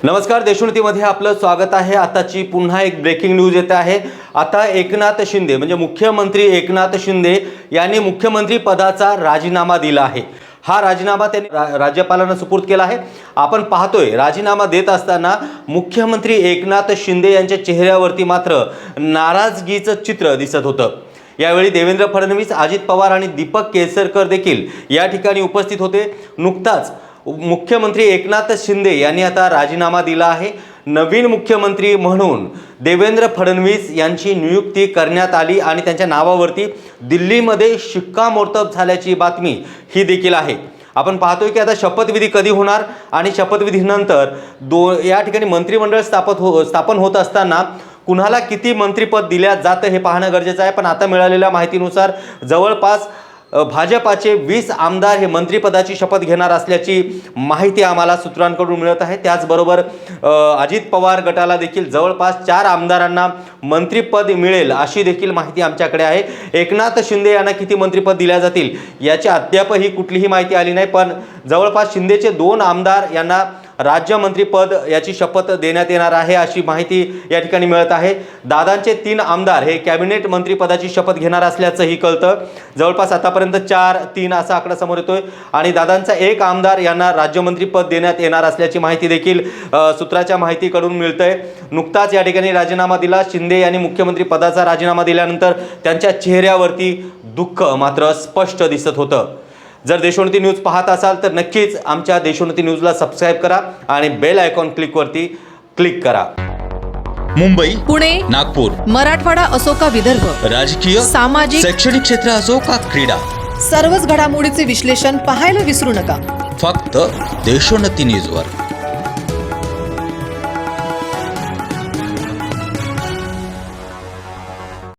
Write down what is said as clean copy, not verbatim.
नमस्कार, देशोन्नतीमध्ये आपलं स्वागत आहे। आताची पुन्हा एक ब्रेकिंग न्यूज येते आहे। आता एकनाथ शिंदे म्हणजे मुख्यमंत्री एकनाथ शिंदे यांनी मुख्यमंत्री पदाचा राजीनामा दिला आहे। हा राजीनामा त्यांनी राज्यपालांना सुपूर्द केला आहे। आपण पाहतोय राजीनामा देत असताना मुख्यमंत्री एकनाथ शिंदे यांच्या चेहऱ्यावरती मात्र नाराजगीचं चित्र दिसत होतं। यावेळी देवेंद्र फडणवीस, अजित पवार आणि दीपक केसरकर देखील या ठिकाणी उपस्थित होते। नुकताच मुख्यमंत्री एकनाथ शिंदे यांनी आता राजीनामा दिला आहे। नवीन मुख्यमंत्री म्हणून देवेंद्र फडणवीस यांची नियुक्ती करण्यात आली आणि त्यांच्या नावावरती दिल्लीमध्ये शिक्कामोर्तब झाल्याची बातमी ही देखील आहे। आपण पाहतोय की आता शपथविधी कधी होणार आणि शपथविधीनंतर या ठिकाणी मंत्रिमंडळ स्थापन होत असताना कुणाला किती मंत्रिपद दिल्या जातं हे पाहणं गरजेचं आहे। पण आता मिळालेल्या माहितीनुसार जवळपास भाजपाचे 20 आमदार हे मंत्रिपदाची शपथ घेणार असल्याची माहिती आम्हाला सूत्रांकडून मिळत आहे। त्याचबरोबर अजित पवार गटाला देखील जवळपास 4 आमदारांना मंत्रिपद मिळेल अशी देखील माहिती आमच्याकडे आहे। एकनाथ शिंदे यांना किती मंत्रिपद दिल्या जातील याची अद्यापही कुठलीही माहिती आली नाही, पण जवळपास शिंदेचे 2 आमदार यांना राज्यमंत्रीपद याची शपथ देण्यात येणार आहे अशी माहिती या ठिकाणी मिळत आहे। दादांचे 3 आमदार हे कॅबिनेट मंत्रिपदाची शपथ घेणार असल्याचंही कळतं। जवळपास आतापर्यंत 4-3 असा आकडा समोर येतोय आणि दादांचा 1 आमदार यांना राज्यमंत्रीपद देण्यात येणार असल्याची माहिती देखील सूत्राच्या माहितीकडून मिळतंय। नुकताच या ठिकाणी राजीनामा दिला। शिंदे यांनी मुख्यमंत्री पदाचा राजीनामा दिल्यानंतर त्यांच्या चेहऱ्यावरती दुःख मात्र स्पष्ट दिसत होतं। जर देशोन्नती न्यूज पाहत असाल तर नक्कीच आमच्या देशोन्नती न्यूजला सबस्क्राइब करा आणि बेल आयकॉन क्लिक करा। मुंबई, पुणे, नागपूर, मराठवाडा असो का विदर्भ, राजकीय, सामाजिक, शैक्षणिक क्षेत्र असो का क्रीडा, सर्वच घडामोडीचे विश्लेषण पाहायला विसरू नका। फक्त देशोन्नती न्यूजवर।